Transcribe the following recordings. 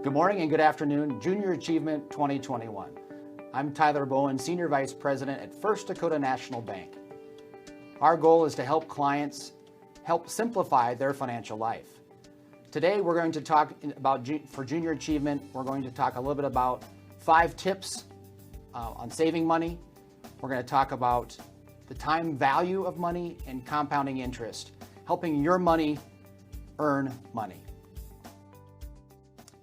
Good morning and good afternoon, Junior Achievement 2021. I'm Tyler Bowen, Senior Vice President at First Dakota National Bank. Our goal is to help clients help simplify their financial life. Today we're going to talk about, for Junior Achievement, we're going to talk a little bit about 5 tips on saving money. We're going to talk about the time value of money and compounding interest, helping your money earn money.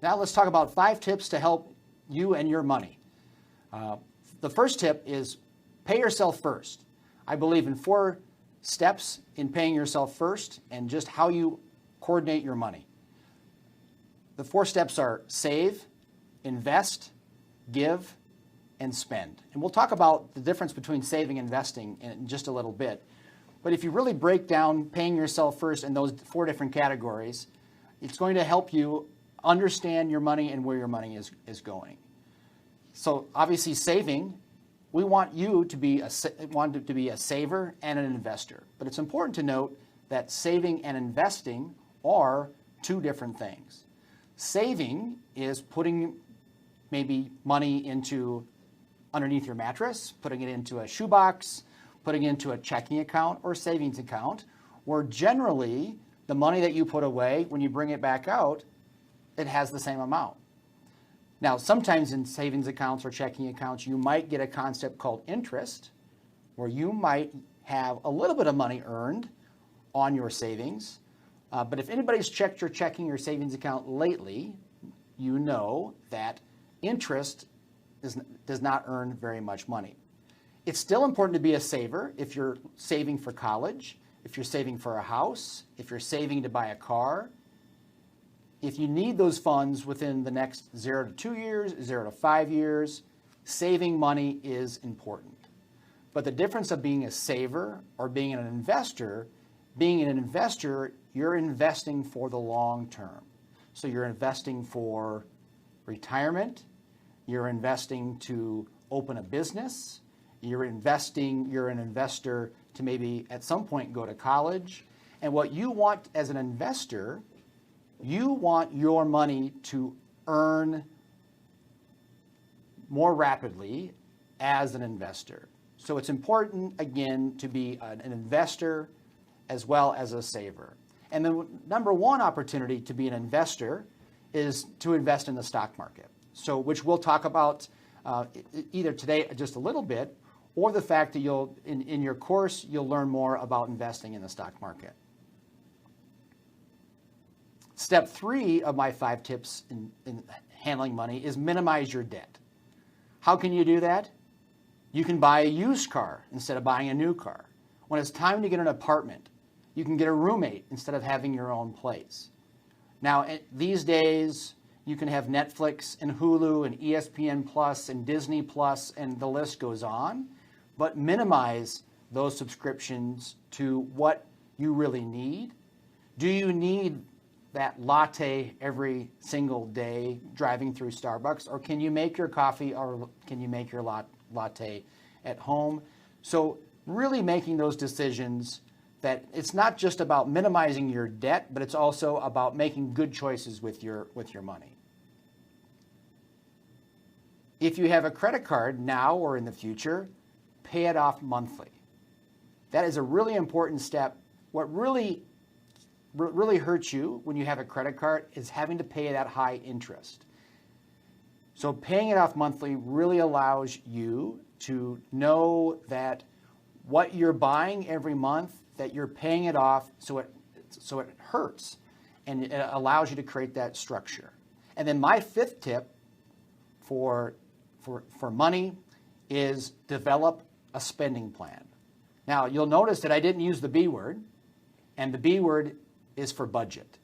Now let's talk about 5 tips to help you and your money. The first tip is pay yourself first. I believe in 4 steps in paying yourself first and just how you coordinate your money. The 4 steps are save, invest, give, and spend. And we'll talk about the difference between saving and investing in just a little bit. But if you really break down paying yourself first in those 4 different categories, it's going to help you understand your money and where your money is going. So obviously saving, we want you to be a saver and an investor. But it's important to note that saving and investing are 2 different things. Saving is putting maybe money into underneath your mattress, putting it into a shoebox, putting it into a checking account or savings account, where generally the money that you put away, when you bring it back out, it has the same amount. Now, sometimes in savings accounts or checking accounts, you might get a concept called interest, where you might have a little bit of money earned on your savings. But if anybody's checked your checking or savings account lately, you know that interest does not earn very much money. It's still important to be a saver if you're saving for college, if you're saving for a house, if you're saving to buy a car. If you need those funds within the next 0 to 2 years, 0 to 5 years, saving money is important. But the difference of being a saver or being an investor, you're investing for the long term. So you're investing for retirement, you're investing to open a business, you're an investor to maybe at some point go to college. And what you want as an investor, you want your money to earn more rapidly as an investor. So it's important, again, to be an investor as well as a saver. And the number 1 opportunity to be an investor is to invest in the stock market. So which we'll talk about either today just a little bit, or the fact that in your course, you'll learn more about investing in the stock market. Step 3 of my 5 tips in handling money is minimize your debt. How can you do that? You can buy a used car instead of buying a new car. When it's time to get an apartment, you can get a roommate instead of having your own place. Now, these days, you can have Netflix and Hulu and ESPN Plus and Disney Plus, and the list goes on, but minimize those subscriptions to what you really need. Do you need that latte every single day driving through Starbucks, or can you make your coffee or can you make your latte at home? So really making those decisions that it's not just about minimizing your debt, but it's also about making good choices with your money. If you have a credit card now or in the future, pay it off monthly. That is a really important step. What really hurts you when you have a credit card is having to pay that high interest. So paying it off monthly really allows you to know that what you're buying every month, that you're paying it off so it hurts, and it allows you to create that structure. And then my 5th tip for money is develop a spending plan. Now you'll notice that I didn't use the B word, and the B word is for budget.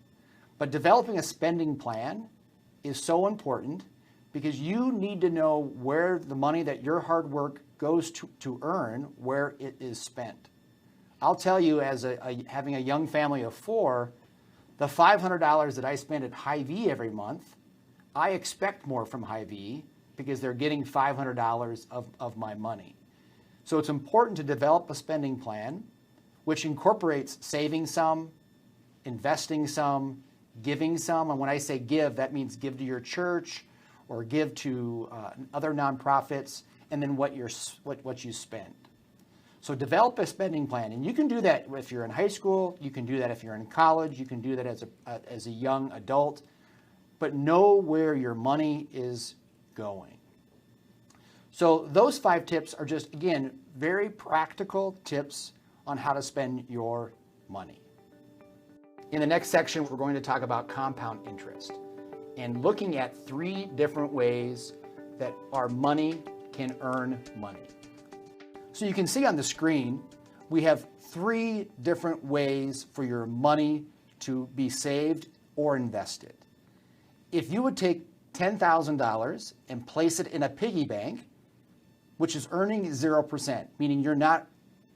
But developing a spending plan is so important because you need to know where the money that your hard work goes to earn, where it is spent. I'll tell you, as having a young family of 4, the $500 that I spend at Hy-Vee every month, I expect more from Hy-Vee because they're getting $500 of my money. So it's important to develop a spending plan, which incorporates saving some, investing some, giving some. And when I say give, that means give to your church or give to other nonprofits, and then what you spend. So develop a spending plan, and you can do that if you're in high school. You can do that if you're in college. You can do that as a young adult. But know where your money is going. So those 5 tips are just, again, very practical tips on how to spend your money. In the next section, we're going to talk about compound interest and looking at 3 different ways that our money can earn money. So you can see on the screen, we have 3 different ways for your money to be saved or invested. If you would take $10,000 and place it in a piggy bank, which is earning 0%, meaning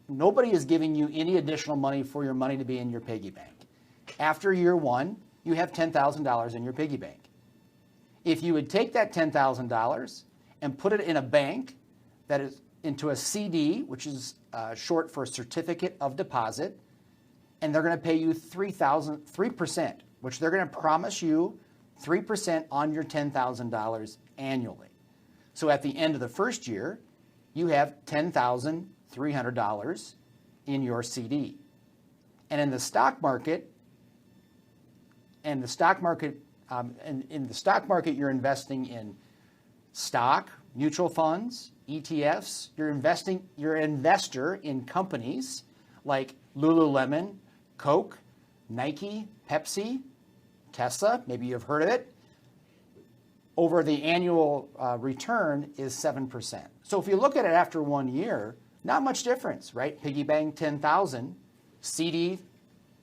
nobody is giving you any additional money for your money to be in your piggy bank. After year 1, you have $10,000 in your piggy bank. If you would take that $10,000 and put it in a bank that is into a CD, which is short for Certificate of Deposit, and they're going to pay you 3%, which they're going to promise you 3% on your $10,000 annually. So at the end of the first year, you have $10,300 in your CD. And in the stock market, in the stock market, you're investing in stock, mutual funds, ETFs. You're an investor in companies like Lululemon, Coke, Nike, Pepsi, Tesla. Maybe you've heard of it. Over the annual return is 7%. So if you look at it after 1 year, not much difference, right? Piggy bank 10,000, CD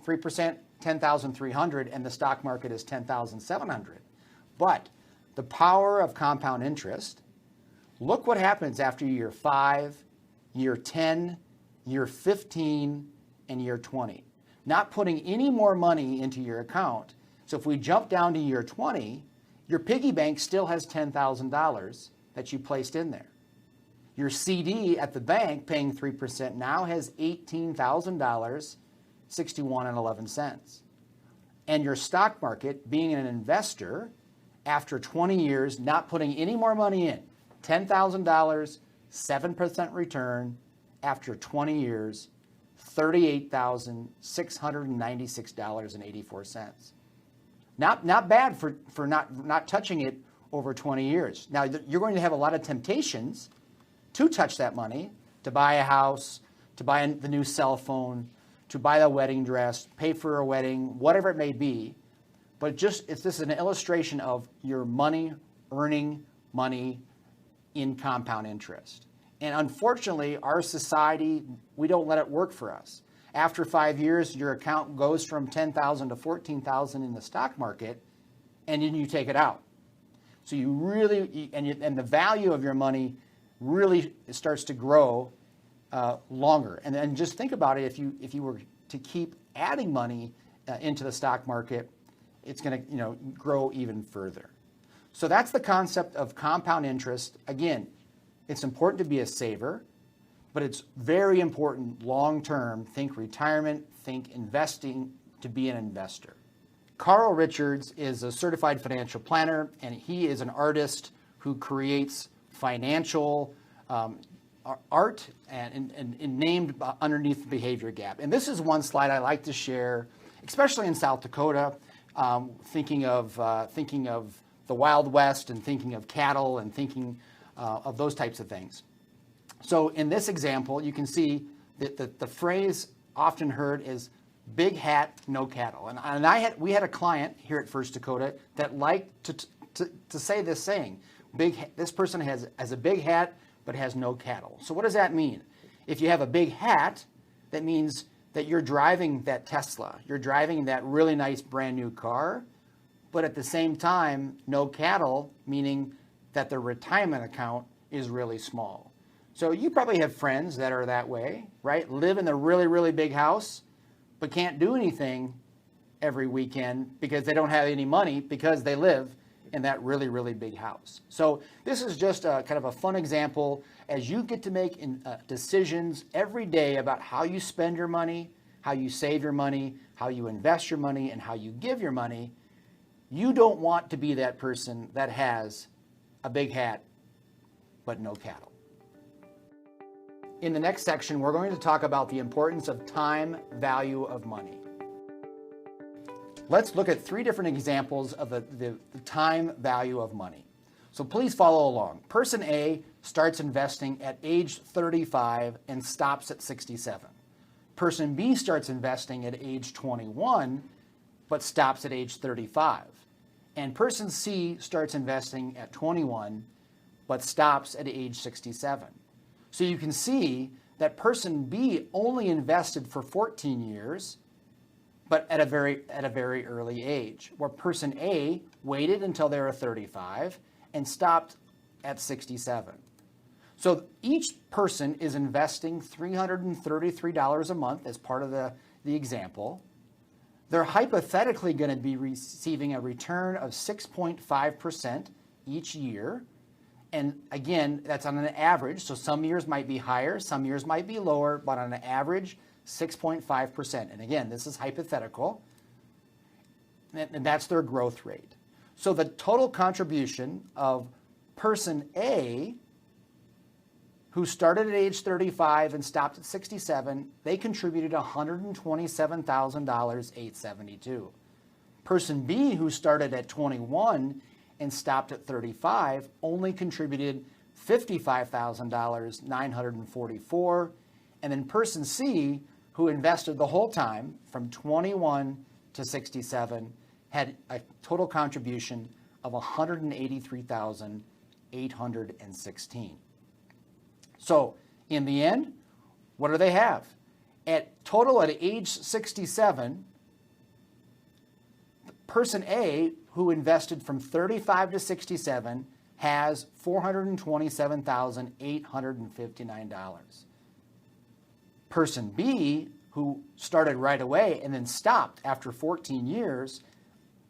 3%, 10,300, and the stock market is 10,700. But the power of compound interest, look what happens after year 5, year 10, year 15, and year 20. Not putting any more money into your account. So if we jump down to year 20, your piggy bank still has $10,000 that you placed in there. Your CD at the bank paying 3% now has $18,000, 61.11. And your stock market, being an investor, after 20 years, not putting any more money in, $10,000, 7% return, after 20 years, $38,696.84. Not bad for not touching it over 20 years. Now, you're going to have a lot of temptations to touch that money, to buy a house, to buy the new cell phone, to buy a wedding dress, pay for a wedding, whatever it may be. But this is an illustration of your money earning money in compound interest. And unfortunately, our society, we don't let it work for us. After 5 years, your account goes from $10,000 to $14,000 in the stock market, and then you take it out. So you really, and the value of your money really starts to grow longer. And then just think about it: if you were to keep adding money into the stock market, it's going to grow even further. So that's the concept of compound interest. Again, it's important to be a saver, but it's very important long-term. Think retirement, think investing, to be an investor. Carl Richards is a certified financial planner, and he is an artist who creates financial art and named underneath the behavior gap. And this is one slide I like to share, especially in South Dakota, thinking of the Wild West and thinking of cattle and thinking of those types of things. So in this example, you can see that the phrase often heard is "big hat, no cattle." And we had a client here at First Dakota that liked to say this saying: this person has a big hat but has no cattle. So what does that mean? If you have a big hat, that means that you're driving that Tesla, you're driving that really nice brand new car, but at the same time, no cattle, meaning that their retirement account is really small. So you probably have friends that are that way, right? Live in a really, really big house, but can't do anything every weekend because they don't have any money because they live in that really, really big house. So this is just a kind of a fun example as you get to make decisions every day about how you spend your money, how you save your money, how you invest your money, and how you give your money. You don't want to be that person that has a big hat but no cattle. In the next section, we're going to talk about the importance of time value of money. Let's look at 3 different examples of the time value of money. So please follow along. Person A starts investing at age 35 and stops at 67. Person B starts investing at age 21 but stops at age 35. And person C starts investing at 21 but stops at age 67. So you can see that person B only invested for 14 years, but at a very early age, where person A waited until they were 35 and stopped at 67. So each person is investing $333 a month as part of the example. They're hypothetically going to be receiving a return of 6.5% each year. And again, that's on an average. So some years might be higher, some years might be lower, but on an average, 6.5%. And again, this is hypothetical. And that's their growth rate. So the total contribution of person A, who started at age 35 and stopped at 67, they contributed $127,872. Person B, who started at 21 and stopped at 35, only contributed $55,944. And then person C, who invested the whole time from 21 to 67, had a total contribution of $183,816. So in the end, what do they have? At age 67, person A, who invested from 35 to 67, has $427,859. Person B, who started right away and then stopped after 14 years,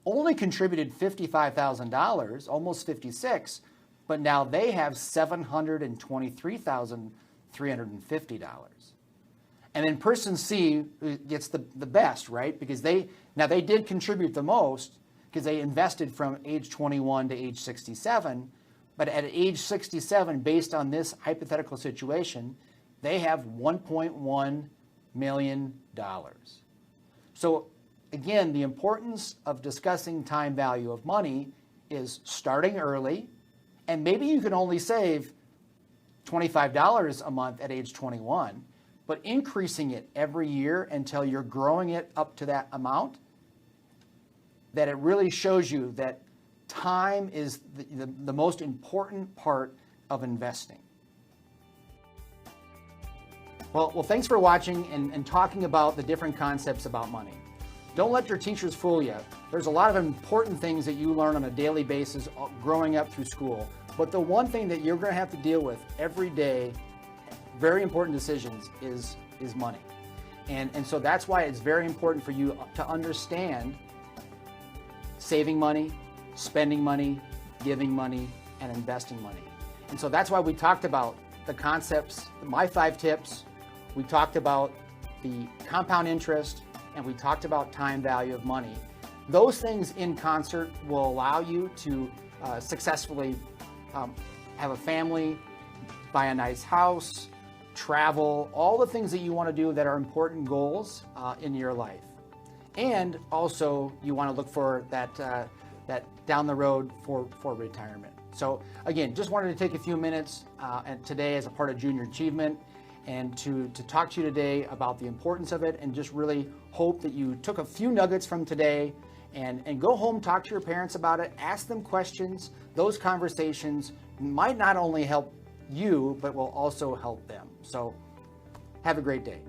only contributed $55,000, almost 56, but now they have $723,350. And then person C gets the best, right? Because they did contribute the most because they invested from age 21 to age 67. But at age 67, based on this hypothetical situation, they have $1.1 million. So again, the importance of discussing time value of money is starting early, and maybe you can only save $25 a month at age 21, but increasing it every year until you're growing it up to that amount, that it really shows you that time is the most important part of investing. Well, thanks for watching and talking about the different concepts about money. Don't let your teachers fool you. There's a lot of important things that you learn on a daily basis growing up through school. But the one thing that you're going to have to deal with every day, very important decisions, is money. And so that's why it's very important for you to understand saving money, spending money, giving money, and investing money. And so that's why we talked about the concepts, my 5 tips. We talked about the compound interest, and we talked about time value of money. Those things in concert will allow you to successfully have a family, buy a nice house, travel, all the things that you want to do that are important goals in your life. And also, you want to look for that down the road for retirement. So again, just wanted to take a few minutes and today as a part of Junior Achievement and to talk to you today about the importance of it, and just really hope that you took a few nuggets from today and go home, talk to your parents about it, ask them questions. Those conversations might not only help you, but will also help them. So have a great day.